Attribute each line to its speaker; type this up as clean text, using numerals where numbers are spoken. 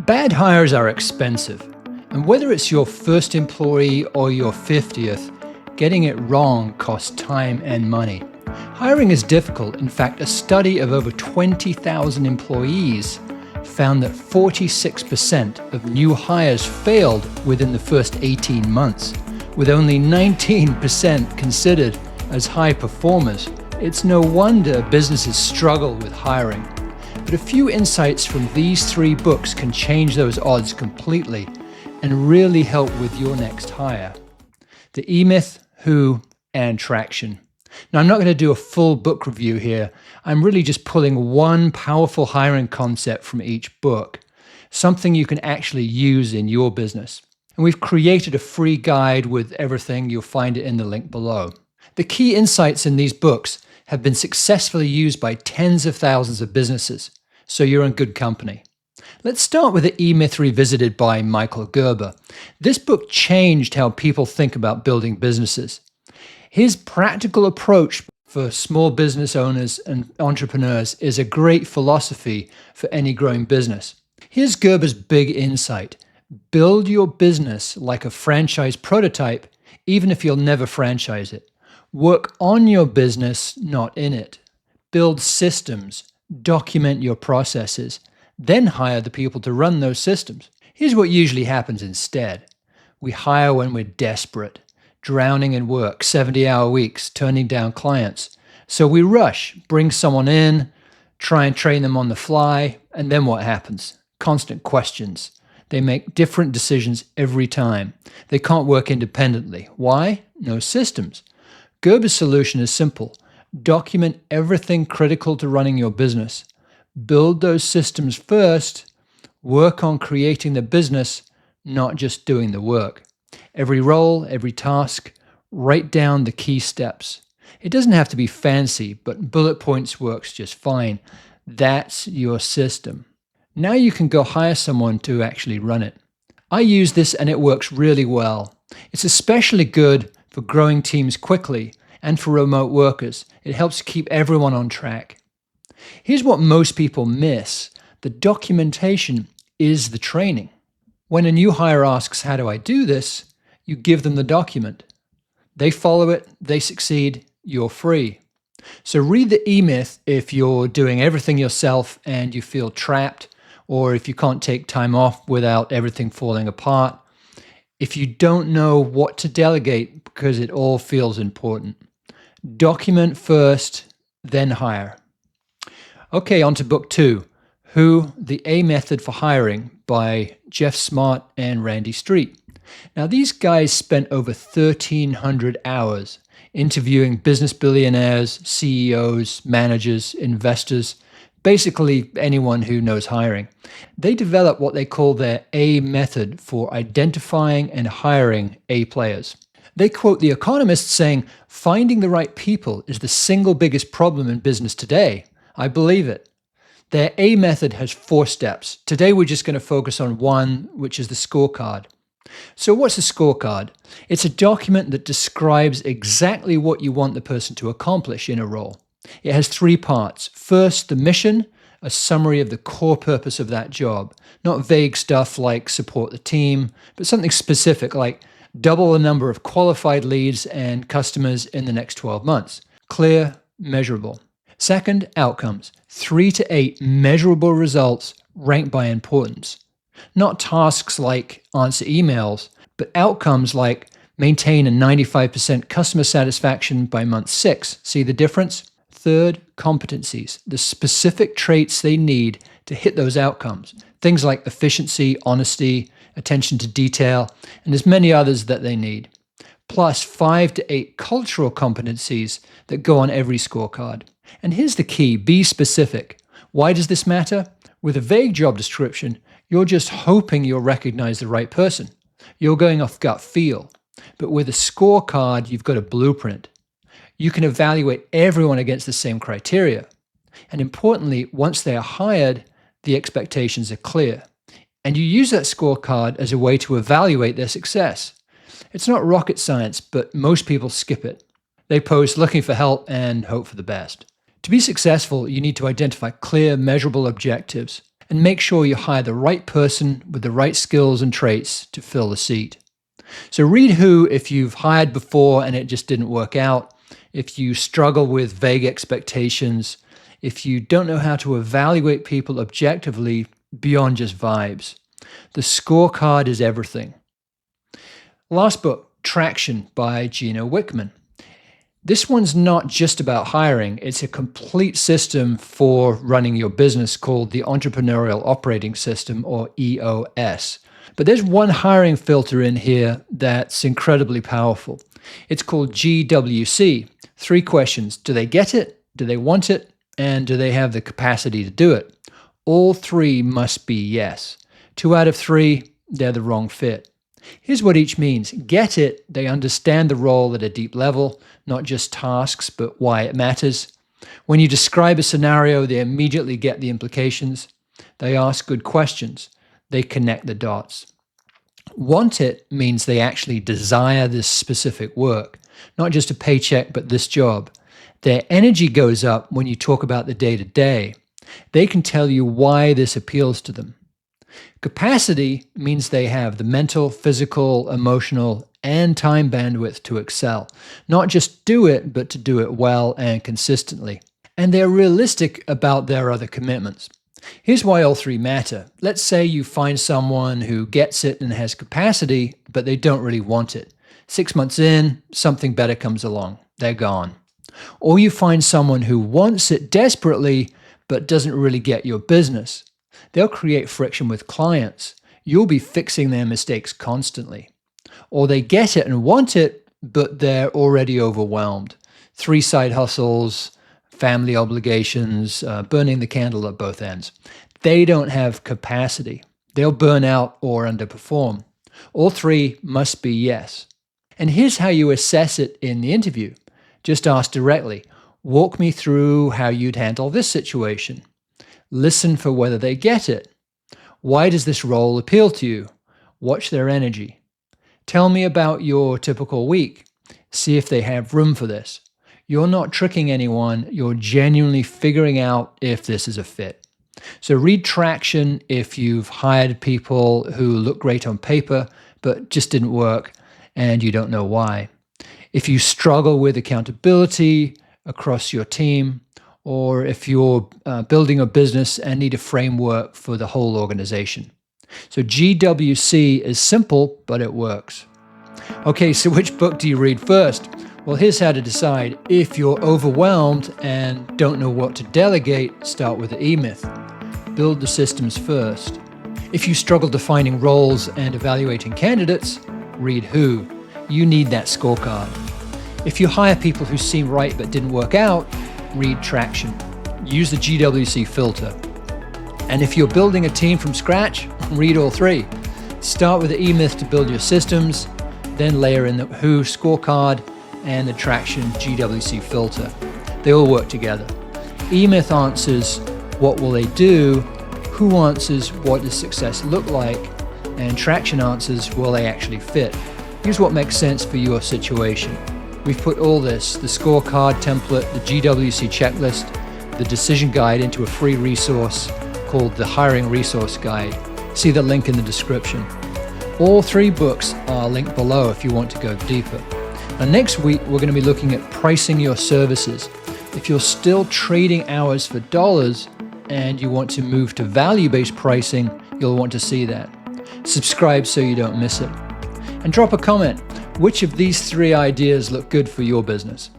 Speaker 1: Bad hires are expensive, and whether it's your first employee or your 50th, getting it wrong costs time and money. Hiring is difficult. In fact, a study of over 20,000 employees found that 46% of new hires failed within the first 18 months, with only 19% considered as high performers. It's no wonder businesses struggle with hiring. But a few insights from these 3 books can change those odds completely and really help with your next hire. The E-Myth, Who, and Traction. Now, I'm not going to do a full book review here. I'm really just pulling one powerful hiring concept from each book, something you can actually use in your business. And we've created a free guide with everything. You'll find it in the link below. The key insights in these books have been successfully used by tens of thousands of businesses, so you're in good company. Let's start with the E-Myth Revisited by Michael Gerber. This book changed how people think about building businesses. His practical approach for small business owners and entrepreneurs is a great philosophy for any growing business. Here's Gerber's big insight. Build your business like a franchise prototype, even if you'll never franchise it. Work on your business, not in it. Build systems, document your processes, then hire the people to run those systems. Here's what usually happens instead. We hire when we're desperate, drowning in work, 70-hour weeks, turning down clients. So we rush, bring someone in, try and train them on the fly, and then what happens? Constant questions. They make different decisions every time. They can't work independently. Why? No systems. Gerber's solution is simple. Document everything critical to running your business. Build those systems first. Work on creating the business, not just doing the work. Every role, every task, write down the key steps. It doesn't have to be fancy, but bullet points works just fine. That's your system. Now you can go hire someone to actually run it. I use this and it works really well. It's especially good for growing teams quickly and for remote workers. It helps keep everyone on track. Here's what most people miss. The documentation is the training. When a new hire asks, how do I do this? You give them the document. They follow it, they succeed, you're free. So read the E-Myth if you're doing everything yourself and you feel trapped, or if you can't take time off without everything falling apart. If you don't know what to delegate because it all feels important. Document first, then hire. Okay, on to book 2, Who, the A Method for Hiring by Jeff Smart and Randy Street. Now, these guys spent over 1,300 hours interviewing business billionaires, CEOs, managers, investors, basically anyone who knows hiring. They developed what they call their A method for identifying and hiring A players. They quote The Economist saying, finding the right people is the single biggest problem in business today. I believe it. Their A method has 4 steps. Today, we're just going to focus on one, which is the scorecard. So what's a scorecard? It's a document that describes exactly what you want the person to accomplish in a role. It has 3 parts. First, the mission, a summary of the core purpose of that job. Not vague stuff like support the team, but something specific like double the number of qualified leads and customers in the next 12 months. Clear, measurable. Second, outcomes. 3 to 8 measurable results ranked by importance. Not tasks like answer emails, but outcomes like maintain a 95% customer satisfaction by month 6. See the difference? Third, competencies, the specific traits they need to hit those outcomes. Things like efficiency, honesty, attention to detail, and there's many others that they need. Plus 5 to 8 cultural competencies that go on every scorecard. And here's the key, be specific. Why does this matter? With a vague job description, you're just hoping you'll recognize the right person. You're going off gut feel. But with a scorecard, you've got a blueprint. You can evaluate everyone against the same criteria. And importantly, once they are hired, the expectations are clear. And you use that scorecard as a way to evaluate their success. It's not rocket science, but most people skip it. They post looking for help and hope for the best. To be successful, you need to identify clear, measurable objectives. and make sure you hire the right person with the right skills and traits to fill the seat. So read Who if you've hired before and it just didn't work out, if you struggle with vague expectations, if you don't know how to evaluate people objectively beyond just vibes. The scorecard is everything. Last book, Traction by Gino Wickman. This one's not just about hiring, it's a complete system for running your business called the Entrepreneurial Operating System, or EOS. But there's one hiring filter in here that's incredibly powerful. It's called GWC. 3 questions. Do they get it? Do they want it? And do they have the capacity to do it? All 3 must be yes. 2 out of 3, they're the wrong fit. Here's what each means. Get it, they understand the role at a deep level, not just tasks, but why it matters. When you describe a scenario, they immediately get the implications. They ask good questions. They connect the dots. Want it means they actually desire this specific work, not just a paycheck, but this job. Their energy goes up when you talk about the day-to-day. They can tell you why this appeals to them. Capacity means they have the mental, physical, emotional, and time bandwidth to excel. Not just do it, but to do it well and consistently. And they're realistic about their other commitments. Here's why all 3 matter. Let's say you find someone who gets it and has capacity, but they don't really want it. 6 months in, something better comes along. They're gone. Or you find someone who wants it desperately, but doesn't really get your business. They'll create friction with clients. You'll be fixing their mistakes constantly. Or they get it and want it, but they're already overwhelmed. 3 side hustles, family obligations, burning the candle at both ends. They don't have capacity. They'll burn out or underperform. All 3 must be yes. And here's how you assess it in the interview. Just ask directly, walk me through how you'd handle this situation. Listen for whether they get it. Why does this role appeal to you? Watch their energy. Tell me about your typical week. See if they have room for this. You're not tricking anyone. You're genuinely figuring out if this is a fit. So read Traction if you've hired people who look great on paper, but just didn't work and you don't know why. If you struggle with accountability across your team, or if you're building a business and need a framework for the whole organization. So GWC is simple, but it works. Okay, so which book do you read first? Well, here's how to decide. If you're overwhelmed and don't know what to delegate, start with the E-Myth. Build the systems first. If you struggle defining roles and evaluating candidates, read Who. You need that scorecard. If you hire people who seem right but didn't work out, read Traction. Use the GWC filter. And if you're building a team from scratch, read all 3. Start with the E-Myth to build your systems, then layer in the Who scorecard and the Traction GWC filter. They all work together. E-Myth answers, what will they do? Who answers, what does success look like? And Traction answers, will they actually fit? Here's what makes sense for your situation. We've put all this, the scorecard template, the GWC checklist, the decision guide into a free resource called the Hiring Resource Guide. See the link in the description. All 3 books are linked below if you want to go deeper. Now next week, we're going to be looking at pricing your services. If you're still trading hours for dollars and you want to move to value-based pricing, you'll want to see that. Subscribe so you don't miss it. And drop a comment. Which of these 3 ideas look good for your business?